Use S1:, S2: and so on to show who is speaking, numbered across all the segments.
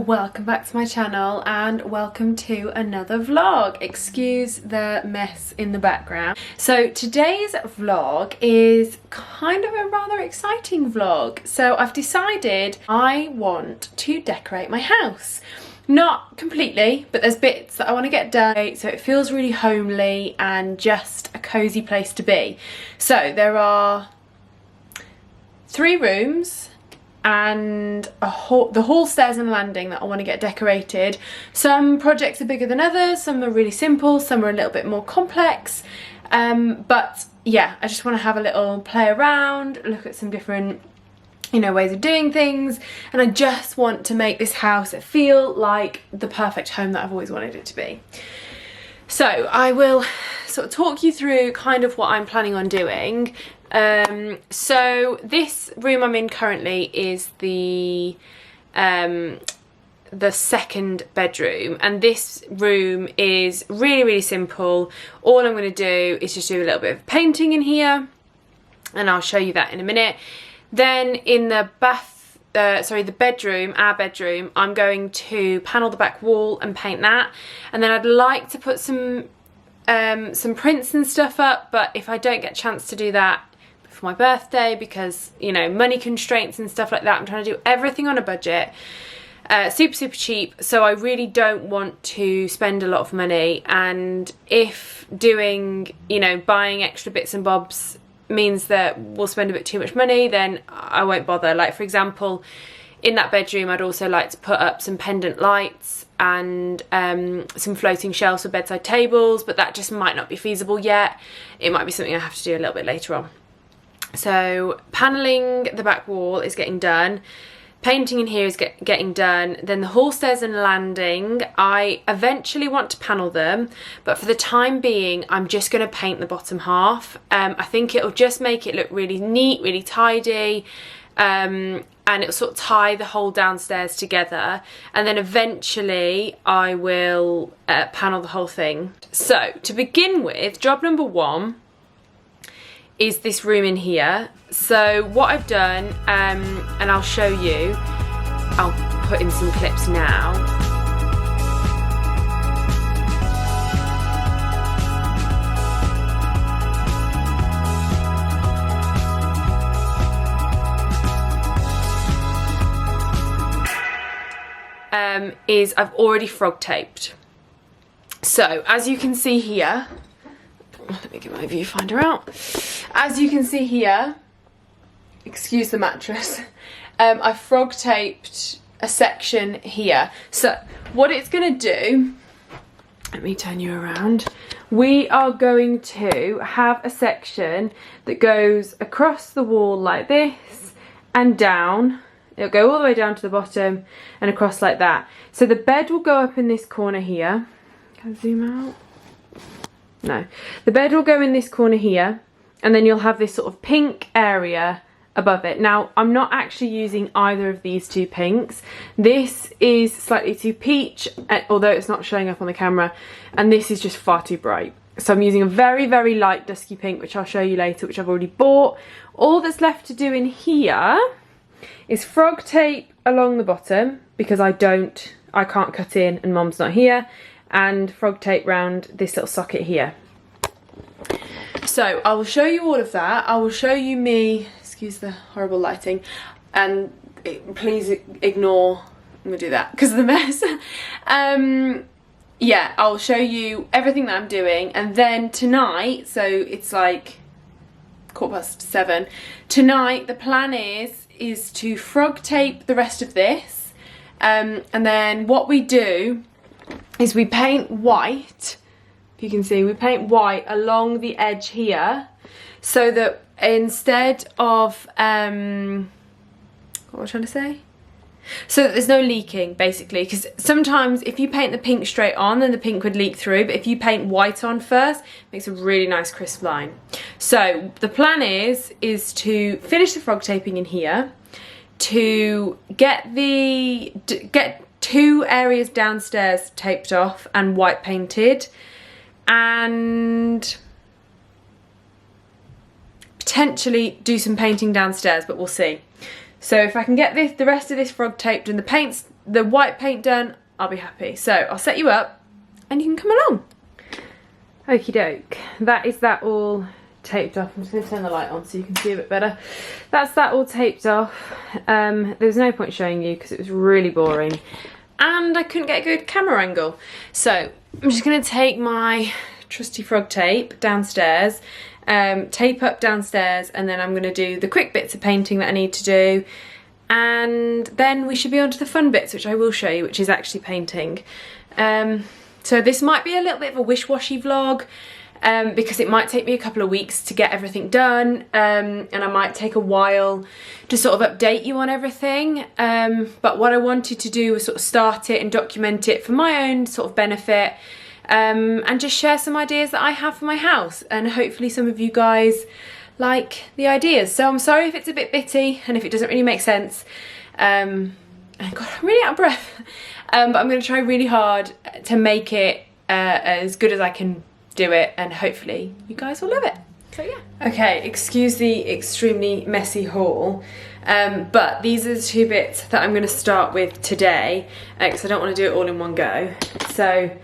S1: welcome back to my channel and welcome to another vlog. Excuse the mess in the background. So today's vlog is kind of a rather exciting vlog. So I've decided I want to decorate my house. Not completely, but there's bits that I want to get done so it feels really homely and just a cozy place to be. So there are 3 rooms and the hall, stairs and landing that I want to get decorated. Some projects are bigger than others, some are really simple, some are a little bit more complex, but yeah, I just want to have a little play around, look at some different ways of doing things, and I just want to make this house feel like the perfect home that I've always wanted it to be. So I will sort of talk you through kind of what I'm planning on doing. So this room I'm in currently is the second bedroom, and this room is really simple. All I'm going to do is just do a little bit of painting in here, and I'll show you that in a minute. Then in the the bedroom, our bedroom, I'm going to panel the back wall and paint that, and then I'd like to put some prints and stuff up, but if I don't get a chance to do that for my birthday because money constraints and stuff like that, I'm trying to do everything on a budget, super cheap, so I really don't want to spend a lot of money, and if doing buying extra bits and bobs means that we'll spend a bit too much money, then I won't bother. Like for example, in that bedroom I'd also like to put up some pendant lights and some floating shelves for bedside tables, but that just might not be feasible yet. It might be something I have to do a little bit later on. So paneling the back wall is getting done, painting in here is getting done, then the hall, stairs and landing, I eventually want to panel them, but for the time being I'm just going to paint the bottom half. I think it'll just make it look really neat, really tidy, and it'll sort of tie the whole downstairs together, and then eventually I will panel the whole thing. So to begin with, job number 1 is this room in here. So what I've done, and I'll show you, I'll put in some clips now. Is I've already frog taped. So as you can see here, let me get my viewfinder out. As you can see here, excuse the mattress, I frog taped a section here. So what it's going to do, let me turn you around, we are going to have a section that goes across the wall like this and down. It'll go all the way down to the bottom and across like that. So the bed will go up in this corner here. Can I zoom out? No. The bed will go in this corner here, and then you'll have this sort of pink area above it. Now, I'm not actually using either of these 2 pinks. This is slightly too peach, although it's not showing up on the camera, and this is just far too bright. So I'm using a very light dusky pink, which I'll show you later, which I've already bought. All that's left to do in here is frog tape along the bottom, because I can't cut in and Mom's not here, and frog tape round this little socket here. So I will show you all of that. I will show you me, excuse the horrible lighting, and please ignore, I'm gonna do that because of the mess. Yeah, I'll show you everything that I'm doing, and then tonight, so it's like 7:15, tonight the plan is to frog tape the rest of this, and then what we do is we paint white. If you can see, we paint white along the edge here, so that instead of what was I trying to say? So that there's no leaking, basically, because sometimes if you paint the pink straight on, then the pink would leak through, but if you paint white on first, it makes a really nice crisp line. So the plan is to finish the frog taping in here, to get 2 areas downstairs taped off and white painted, and potentially do some painting downstairs, but we'll see. So if I can get the rest of this frog taped and the the white paint done, I'll be happy. So I'll set you up and you can come along. Okie doke, that is that all taped off. I'm just going to turn the light on so you can see a bit better. That's that all taped off. There's no point showing you because it was really boring and I couldn't get a good camera angle. So I'm just going to take my trusty frog tape downstairs, tape up downstairs, and then I'm going to do the quick bits of painting that I need to do, and then we should be on to the fun bits, which I will show you, which is actually painting. So this might be a little bit of a wish-washy vlog, because it might take me a couple of weeks to get everything done, and I might take a while to sort of update you on everything, but what I wanted to do was sort of start it and document it for my own sort of benefit, and just share some ideas that I have for my house, and hopefully some of you guys like the ideas. So I'm sorry if it's a bit bitty and if it doesn't really make sense. God, I'm really out of breath. But I'm going to try really hard to make it as good as I can do it, and hopefully you guys will love it. So yeah. Okay, excuse the extremely messy haul, but these are the two bits that I'm going to start with today, because I don't want to do it all in one go. So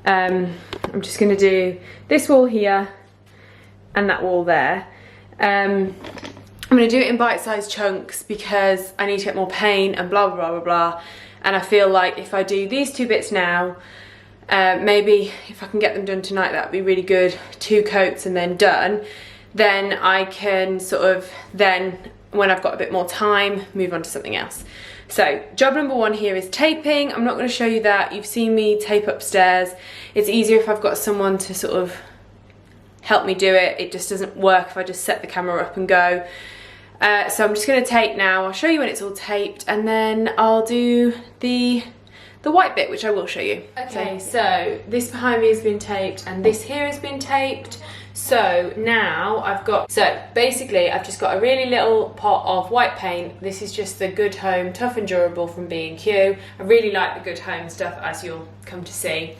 S1: I'm just going to do this wall here and that wall there. I'm going to do it in bite-sized chunks because I need to get more paint and blah blah blah blah. And I feel like if I do these two bits now, maybe if I can get them done tonight, that'd be really good. 2 coats and then done. Then I can sort of then, when I've got a bit more time, move on to something else. So job number 1 here is taping. I'm not going to show you that. You've seen me tape upstairs. It's easier if I've got someone to sort of help me do it. It just doesn't work if I just set the camera up and go. So I'm just going to tape now. I'll show you when it's all taped, and then I'll do the white bit, which I will show you. Okay, so this behind me has been taped and this here has been taped. So now basically I've just got a really little pot of white paint. This is just the Good Home Tough and Durable from B&Q. I really like the Good Home stuff, as you'll come to see.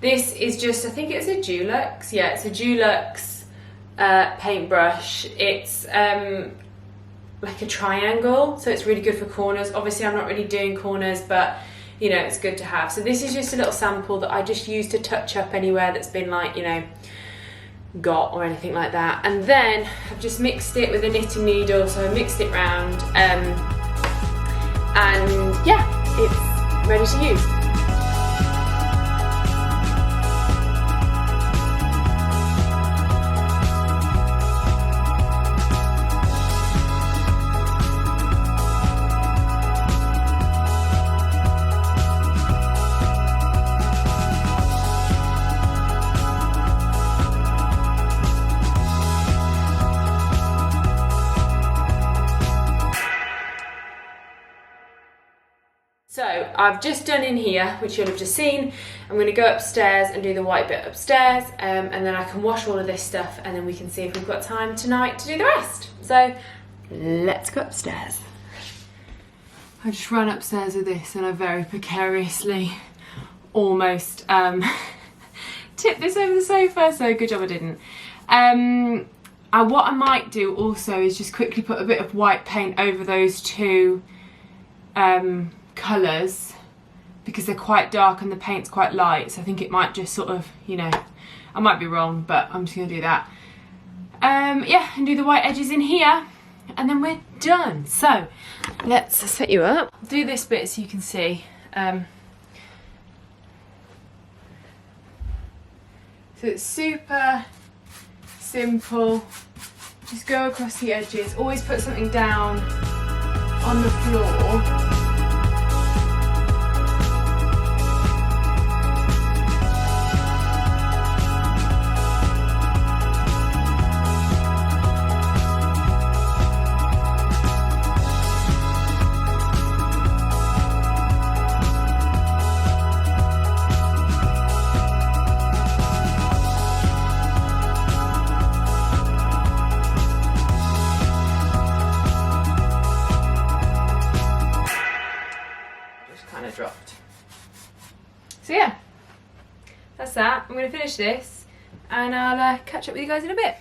S1: This is just, I think it's a Dulux. Yeah, it's a Dulux paintbrush. It's like a triangle, so it's really good for corners. Obviously I'm not really doing corners, but you know, it's good to have. So this is just a little sample that I just use to touch up anywhere that's been like, you know, got or anything like that. And then I've just mixed it with a knitting needle, so I mixed it round, and yeah, it's ready to use. So I've just done in here, which you'll have just seen. I'm going to go upstairs and do the white bit upstairs, and then I can wash all of this stuff, and then we can see if we've got time tonight to do the rest. So let's go upstairs. I just ran upstairs with this and I very precariously almost tipped this over the sofa, so good job I didn't. What I might do also is just quickly put a bit of white paint over those two colours, because they're quite dark and the paint's quite light, so I think it might just sort of, you know, I might be wrong, but I'm just going to do that. Yeah, and do the white edges in here, and then we're done. So let's set you up. I'll do this bit so you can see. So it's super simple. Just go across the edges. Always put something down on the floor. Dropped. So yeah, that's that. I'm going to finish this and I'll catch up with you guys in a bit.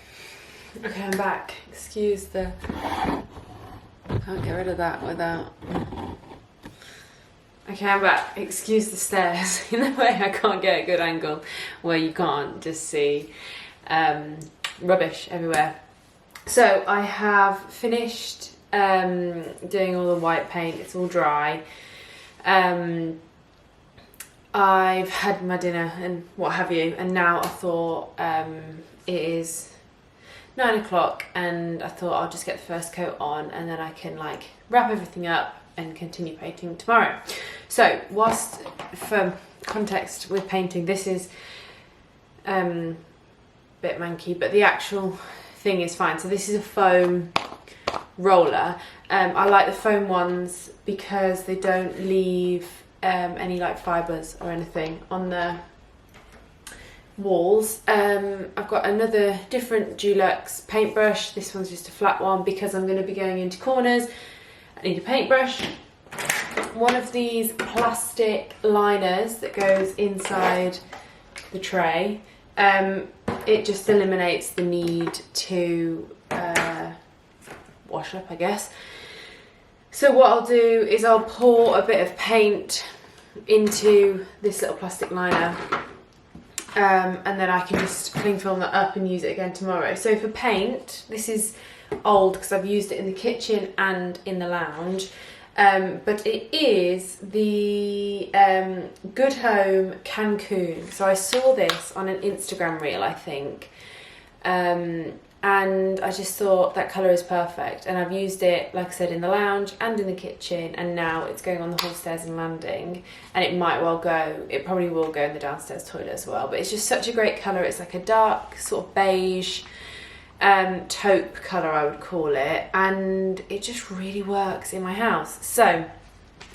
S1: Okay, I'm back. Excuse the... Can't get rid of that without... Okay, I'm back. Excuse the stairs. In the way I can't get a good angle where you can't just see rubbish everywhere. So I have finished doing all the white paint. It's all dry. I've had my dinner and what have you, and now I thought it is 9 o'clock and I thought I'll just get the first coat on and then I can like wrap everything up and continue painting tomorrow. So whilst, for context with painting, this is a bit manky, but the actual thing is fine. So this is a foam roller. I like the foam ones because they don't leave any like fibres or anything on the walls. I've got another different Dulux paintbrush. This one's just a flat one because I'm going to be going into corners. I need a paintbrush. One of these plastic liners that goes inside the tray. It just eliminates the need to wash up, I guess. So what I'll do is I'll pour a bit of paint into this little plastic liner, and then I can just cling film that up and use it again tomorrow. So for paint, this is old because I've used it in the kitchen and in the lounge, but it is the Good Home Cancun. So I saw this on an Instagram reel, I think, and I just thought that colour is perfect, and I've used it, like I said, in the lounge and in the kitchen, and now it's going on the hall stairs and landing, and it might well go, it probably will go in the downstairs toilet as well. But it's just such a great colour. It's like a dark sort of beige taupe colour, I would call it, and it just really works in my house. So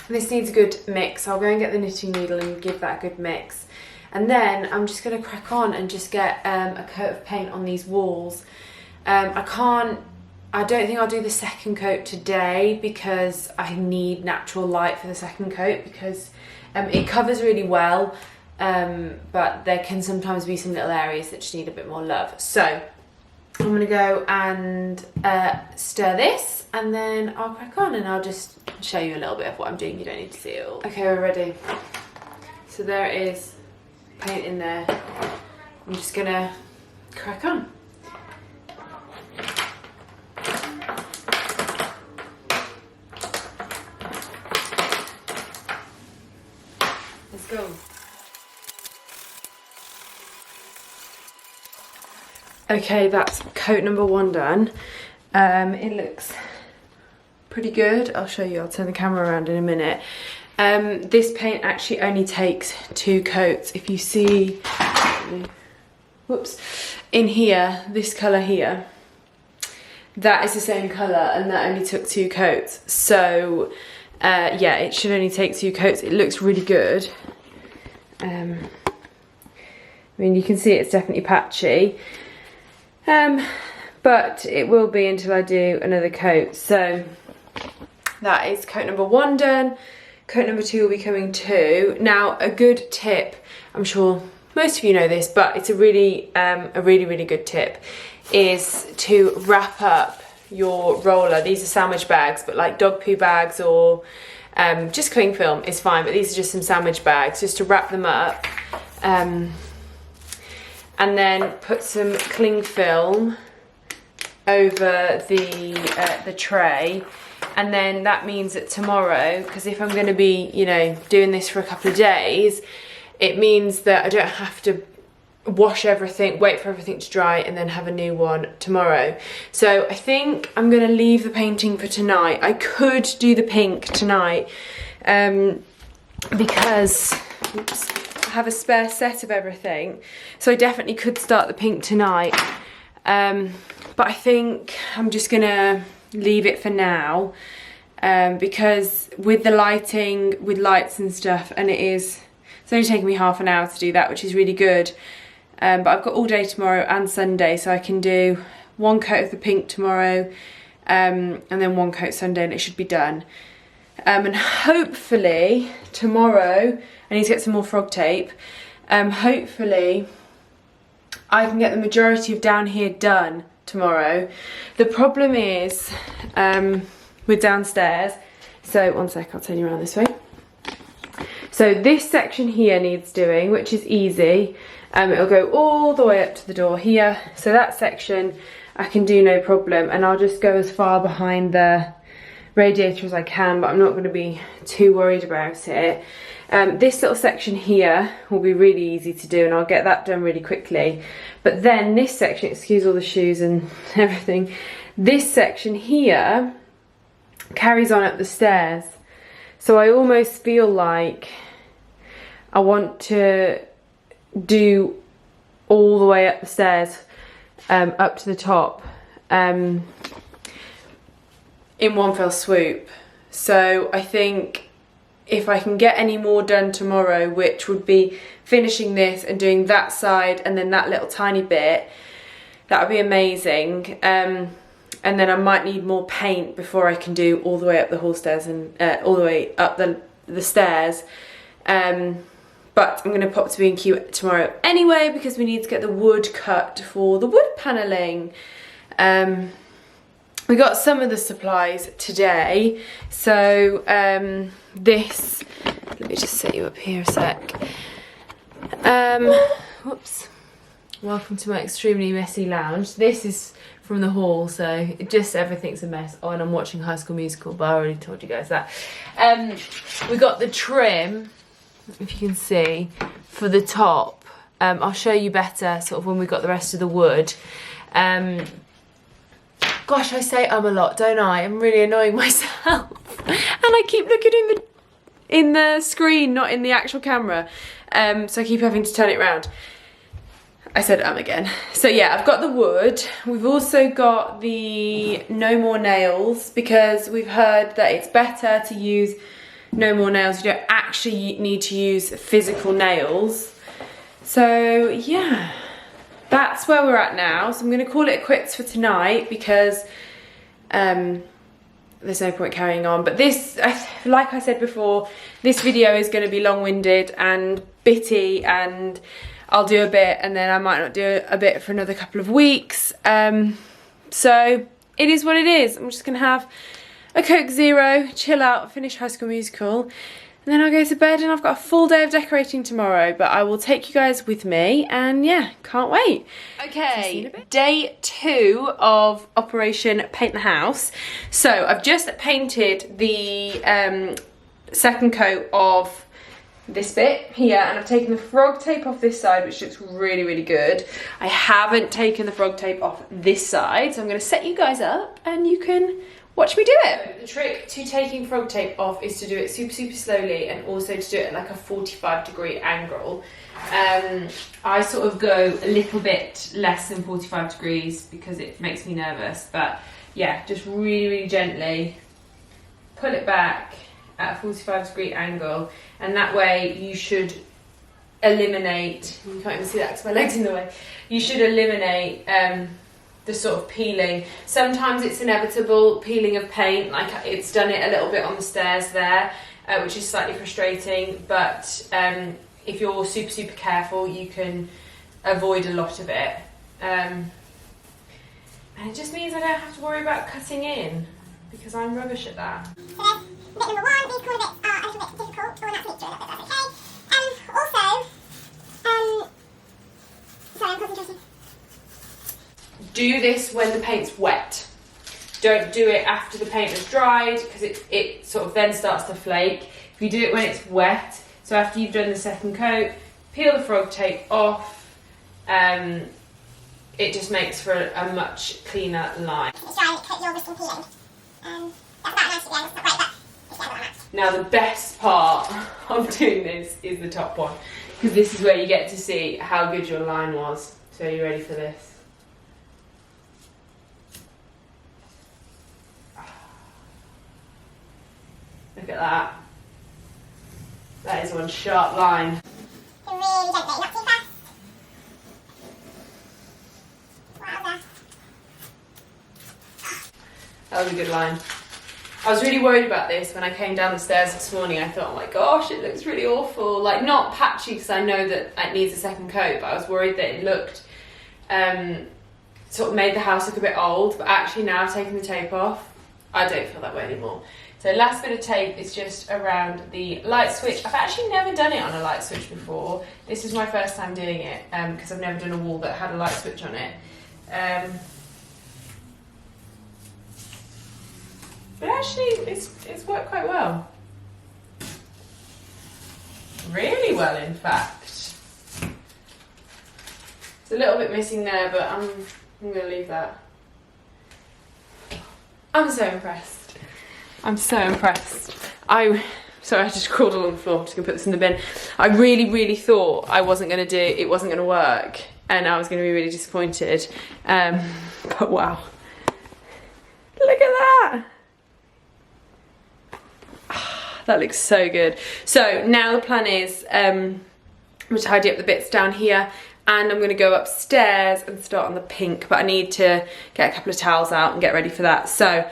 S1: this needs a good mix. I'll go and get the knitting needle and give that a good mix, and then I'm just going to crack on and just get a coat of paint on these walls. I don't think I'll do the second coat today because I need natural light for the second coat, because it covers really well, but there can sometimes be some little areas that just need a bit more love. So I'm going to go and stir this, and then I'll crack on and I'll just show you a little bit of what I'm doing. You don't need to see it all. Okay, we're ready. So there it is, paint in there. I'm just going to crack on. Let's go. Okay, that's coat number 1 done. It looks pretty good. I'll show you, I'll turn the camera around in a minute. This paint actually only takes 2 coats. If you see, whoops, in here, this colour here, that is the same colour, and that only took 2 coats. So yeah, it should only take 2 coats. It looks really good. I mean, you can see it's definitely patchy, but it will be until I do another coat. So that is coat number 1 done. Coat number 2 will be coming too. Now, a good tip, I'm sure most of you know this, but it's a really good tip, is to wrap up your roller. These are sandwich bags, but like dog poo bags or just cling film is fine, but these are just some sandwich bags, just to wrap them up, and then put some cling film over the tray. And then that means that tomorrow, because if I'm going to be, you know, doing this for a couple of days, it means that I don't have to wash everything, wait for everything to dry, and then have a new one tomorrow. So I think I'm going to leave the painting for tonight. I could do the pink tonight, because oops, I have a spare set of everything, so I definitely could start the pink tonight, but I think I'm just going to leave it for now, because with the lighting, with lights and stuff, and it's only taking me half an hour to do that, which is really good. But I've got all day tomorrow and Sunday, so I can do 1 coat of the pink tomorrow, and then 1 coat Sunday, and it should be done. And hopefully tomorrow, I need to get some more frog tape. Hopefully I can get the majority of down here done tomorrow. The problem is with downstairs, so 1 sec, I'll turn you around this way. So this section here needs doing, which is easy. It'll go all the way up to the door here. So that section I can do no problem, and I'll just go as far behind the radiator as I can, but I'm not going to be too worried about it. This little section here will be really easy to do, and I'll get that done really quickly. But then this section, excuse all the shoes and everything, this section here carries on up the stairs. So I almost feel like I want to do all the way up the stairs, up to the top, in one fell swoop. So I think if I can get any more done tomorrow, which would be finishing this and doing that side and then that little tiny bit, that would be amazing. And then I might need more paint before I can do all the way up the hall stairs and all the way up the stairs. But I'm going to pop to B&Q tomorrow anyway, because we need to get the wood cut for the wood panelling. We got some of the supplies today. So this, let me just set you up here a sec. Whoops. Welcome to my extremely messy lounge. This is from the hall, so just everything's a mess. Oh, and I'm watching High School Musical, but I already told you guys that. We got the trim, if you can see, for the top. I'll show you better sort of when we got the rest of the wood. Gosh, I say a lot, don't I? I'm really annoying myself. And I keep looking in the screen, not in the actual camera. So I keep having to turn it around. I said again. So yeah, I've got the wood. We've also got the no more nails, because we've heard that it's better to use no more nails. You don't actually need to use physical nails. So yeah, that's where we're at now. So I'm going to call it quits for tonight, because there's no point carrying on. But this, like I said before, this video is going to be long-winded and bitty, and I'll do a bit and then I might not do a bit for another couple of weeks. So it is what it is. I'm just going to have a Coke Zero, chill out, finish High School Musical, and then I'll go to bed, and I've got a full day of decorating tomorrow. But I will take you guys with me, and yeah, can't wait. Okay, day 2 of Operation Paint the House. So I've just painted the second coat of this bit here, and I've taken the frog tape off this side, which looks really, really good. I haven't taken the frog tape off this side, so I'm going to set you guys up and you can watch me do it. The trick to taking frog tape off is to do it super, super slowly, and also to do it at like a 45-degree angle. I sort of go a little bit less than 45 degrees because it makes me nervous, but yeah, just really, really gently pull it back at a 45-degree angle, and that way you should eliminate, you can't even see that because my leg's in the way, you should eliminate the sort of peeling. Sometimes it's inevitable peeling of paint, like it's done it a little bit on the stairs there, which is slightly frustrating, but if you're super, super careful, you can avoid a lot of it. And it just means I don't have to worry about cutting in, because I'm rubbish at that.
S2: Bit number 1, these corner bits are a little bit difficult, but that's nature a little bit, that's okay. Also, sorry, I'm concentrating.
S1: Do this when the paint's wet. Don't do it after the paint has dried, because it sort of then starts to flake. If you do it when it's wet, so after you've done the second coat, peel the frog tape off. It just makes for a much cleaner line.
S2: It's dry and it cut your wrist and peeling. That's about nice again, it's not great, but it's better than that.
S1: Now the best part of doing this is the top one, because this is where you get to see how good your line was. So are you ready for this? Look at that. That is one sharp line.
S2: Really gently, not too fast. Wowza.
S1: That was a good line. I was really worried about this when I came down the stairs this morning. I thought, oh my gosh, it looks really awful. Like, not patchy, because I know that it needs a second coat, but I was worried that it looked, sort of made the house look a bit old. But actually now I've taken the tape off, I don't feel that way anymore. So last bit of tape is just around the light switch. I've actually never done it on a light switch before. This is my first time doing it because I've never done a wall that had a light switch on it. But actually it's worked quite well. Really well, in fact. It's a little bit missing there, but I'm going to leave that. I'm so impressed. I'm so impressed. Sorry, I just crawled along the floor. I'm just going to put this in the bin. I really thought it wasn't going to work, and I was going to be really disappointed. But wow. Look at that. That looks so good. So now the plan is I'm going to tidy up the bits down here, and I'm going to go upstairs and start on the pink, but I need to get a couple of towels out and get ready for that. So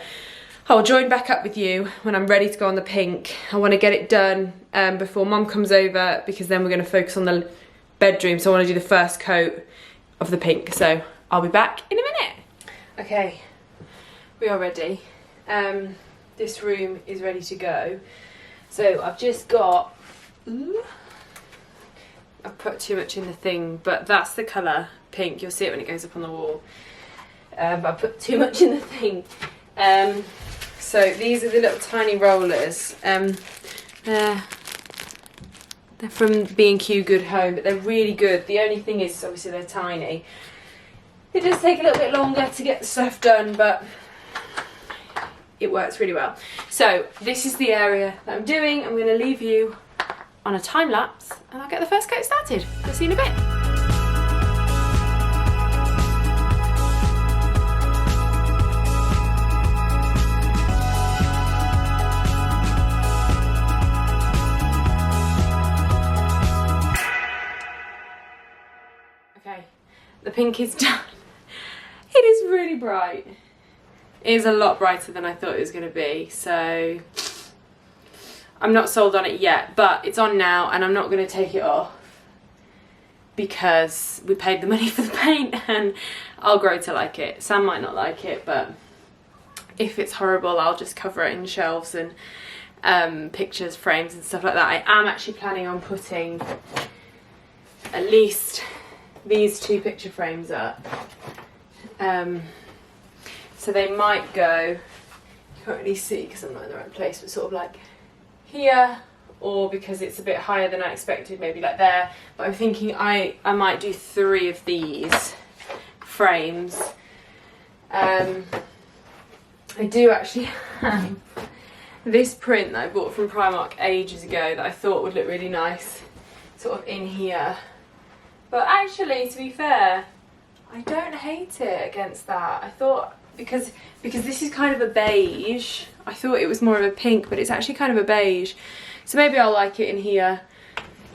S1: I'll join back up with you when I'm ready to go on the pink. I want to get it done before Mum comes over, because then we're going to focus on the bedroom. So I want to do the first coat of the pink. So I'll be back in a minute. Okay, we are ready. This room is ready to go. So I've just got, I've put too much in the thing, but that's the colour pink. You'll see it when it goes up on the wall. But I put too much in the thing. So these are the little tiny rollers. They're from B&Q Good Home, but they're really good. The only thing is, obviously they're tiny. It does take a little bit longer to get the stuff done, but it works really well. So this is the area that I'm doing. I'm going to leave you on a time lapse, and I'll get the first coat started. I'll see you in a bit. Okay, the pink is done. It is really bright. It is a lot brighter than I thought it was going to be, so I'm not sold on it yet, but it's on now, and I'm not going to take it off because we paid the money for the paint, and I'll grow to like it. Sam might not like it, but if it's horrible, I'll just cover it in shelves and pictures, frames and stuff like that. I am actually planning on putting at least these 2 picture frames up. So they might go, you can't really see because I'm not in the right place, but sort of like here, or because it's a bit higher than I expected, maybe like there. But I'm thinking I might do 3 of these frames. I do actually have this print that I bought from Primark ages ago that I thought would look really nice sort of in here. But actually, to be fair, I don't hate it against that. I thought, because this is kind of a beige, I thought it was more of a pink, but it's actually kind of a beige. So maybe I'll like it in here.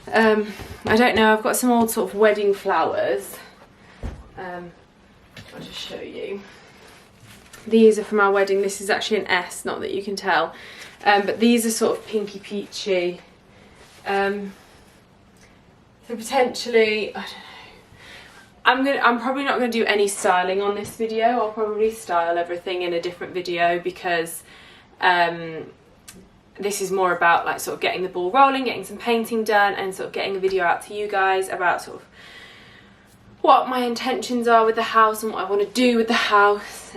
S1: I don't know, I've got some old sort of wedding flowers. I'll just show you. These are from our wedding. This is actually an S, not that you can tell. But these are sort of pinky peachy. So potentially, I don't know. I'm probably not going to do any styling on this video. I'll probably style everything in a different video, because this is more about like sort of getting the ball rolling, getting some painting done, and sort of getting a video out to you guys about sort of what my intentions are with the house and what I want to do with the house.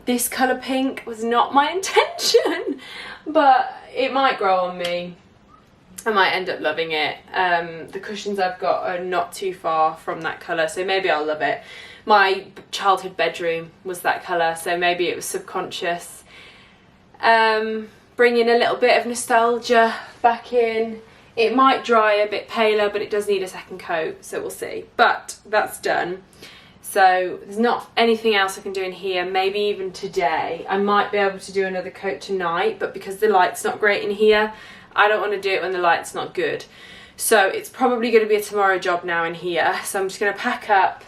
S1: This colour pink was not my intention, but it might grow on me. I might end up loving it. The cushions I've got are not too far from that colour, so maybe I'll love it. My childhood bedroom was that colour, so maybe it was subconscious. Bringing a little bit of nostalgia back in. It might dry a bit paler, but it does need a second coat, so we'll see. But that's done. So there's not anything else I can do in here, maybe even today. I might be able to do another coat tonight, but because the light's not great in here, I don't want to do it when the light's not good. So it's probably going to be a tomorrow job now in here. So I'm just going to pack up,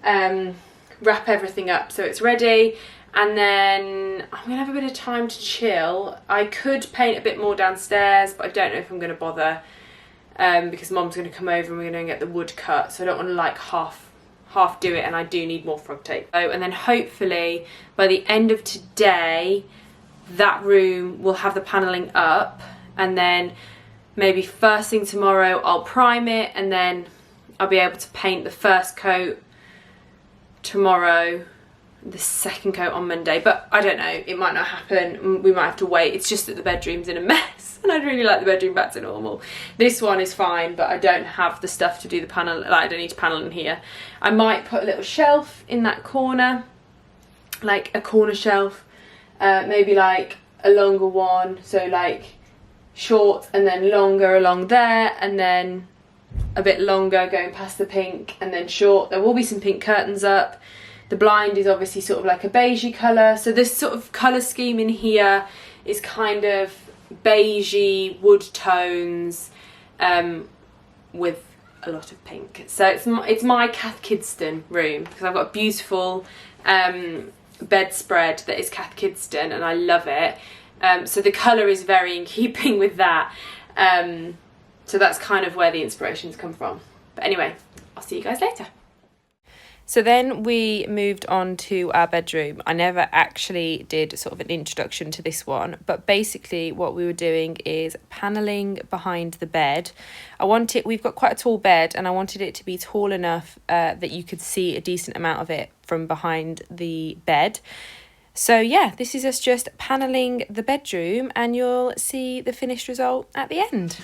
S1: wrap everything up so it's ready, and then I'm going to have a bit of time to chill. I could paint a bit more downstairs, but I don't know if I'm going to bother, because Mom's going to come over and we're going to get the wood cut, so I don't want to like half do it, and I do need more frog tape. So, and then hopefully by the end of today that room will have the panelling up, and then maybe first thing tomorrow I'll prime it, and then I'll be able to paint the first coat tomorrow, the second coat on Monday. But I don't know, it might not happen, we might have to wait. It's just that the bedroom's in a mess and I'd really like the bedroom back to normal. This one is fine, but I don't have the stuff to do the panel, like I don't need to panel in here. I might put a little shelf in that corner, like a corner shelf, maybe like a longer one, so like short and then longer along there, and then a bit longer going past the pink, and then short. There will be some pink curtains up. The blind is obviously sort of like a beigey colour, so this sort of colour scheme in here is kind of beigey wood tones with a lot of pink. So it's my Cath Kidston room, because I've got a beautiful bedspread that is Cath Kidston and I love it. So the colour is very in keeping with that. So that's kind of where the inspirations come from. But anyway, I'll see you guys later. So then we moved on to our bedroom. I never actually did sort of an introduction to this one, but basically what we were doing is panelling behind the bed. We've got quite a tall bed, and I wanted it to be tall enough that you could see a decent amount of it from behind the bed. So yeah, this is us just panelling the bedroom, and you'll see the finished result at the end.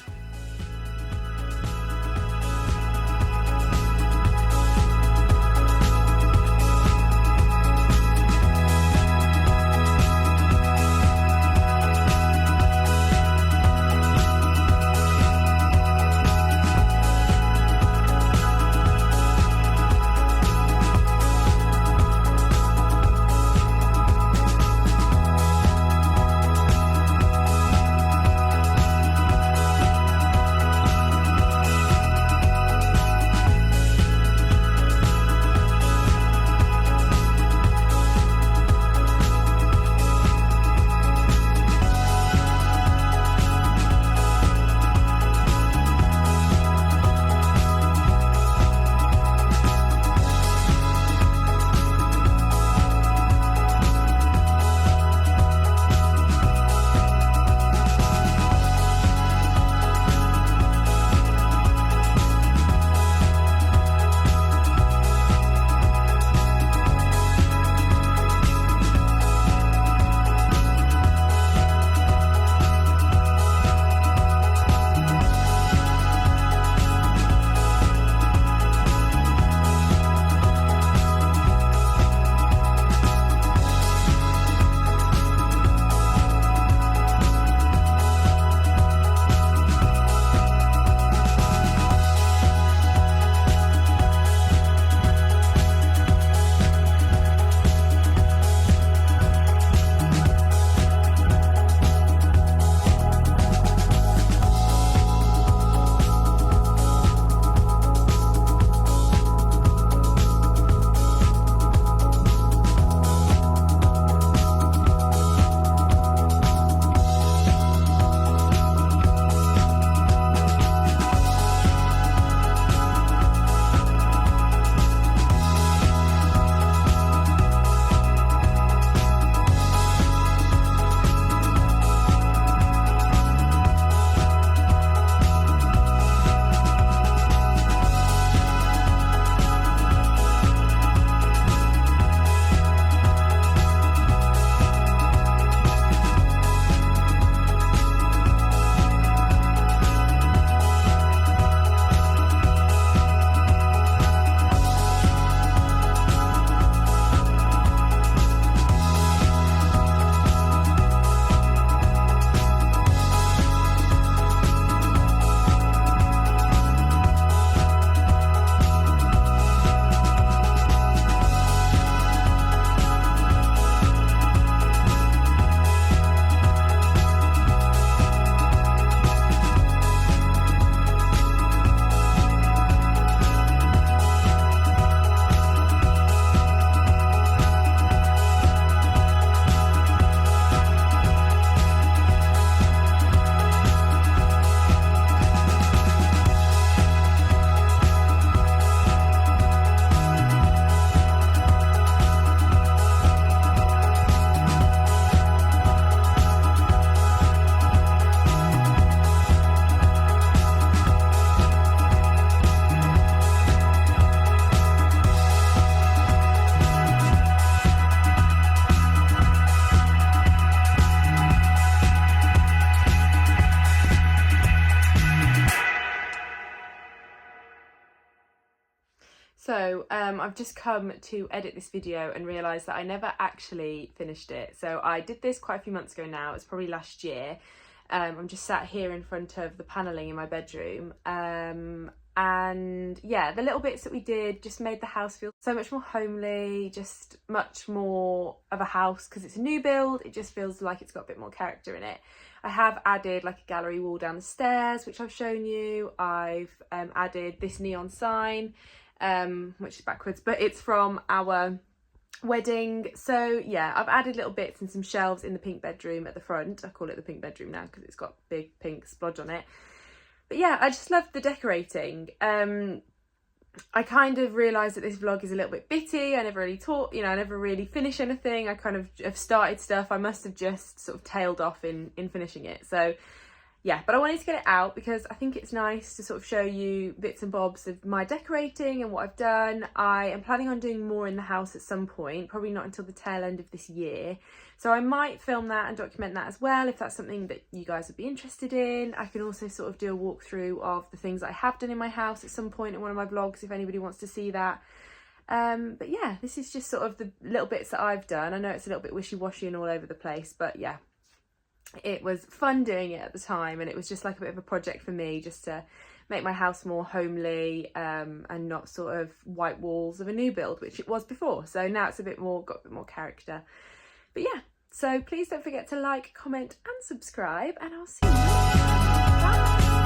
S1: So I've just come to edit this video and realised that I never actually finished it. So I did this quite a few months ago now, it's probably last year. I'm just sat here in front of the panelling in my bedroom. And yeah, the little bits that we did just made the house feel so much more homely, just much more of a house because it's a new build. It just feels like it's got a bit more character in it. I have added like a gallery wall down the stairs, which I've shown you. I've added this neon sign, which is backwards, but it's from our wedding. So yeah, I've added little bits and some shelves in the pink bedroom at the front. I call it the pink bedroom now because it's got big pink splodge on it. But yeah, I just love the decorating. I kind of realised that this vlog is a little bit bitty. I never really taught, I never really finish anything. I kind of have started stuff. I must have just sort of tailed off in finishing it. So yeah, but I wanted to get it out because I think it's nice to sort of show you bits and bobs of my decorating and what I've done. I am planning on doing more in the house at some point, probably not until the tail end of this year. So I might film that and document that as well if that's something that you guys would be interested in. I can also sort of do a walkthrough of the things I have done in my house at some point in one of my vlogs if anybody wants to see that. But yeah, this is just sort of the little bits that I've done. I know it's a little bit wishy-washy and all over the place, but yeah. It was fun doing it at the time, and it was just like a bit of a project for me just to make my house more homely and not sort of white walls of a new build, which it was before. So now it's got a bit more character. But yeah, so please don't forget to like, comment and subscribe, and I'll see you next time. Bye.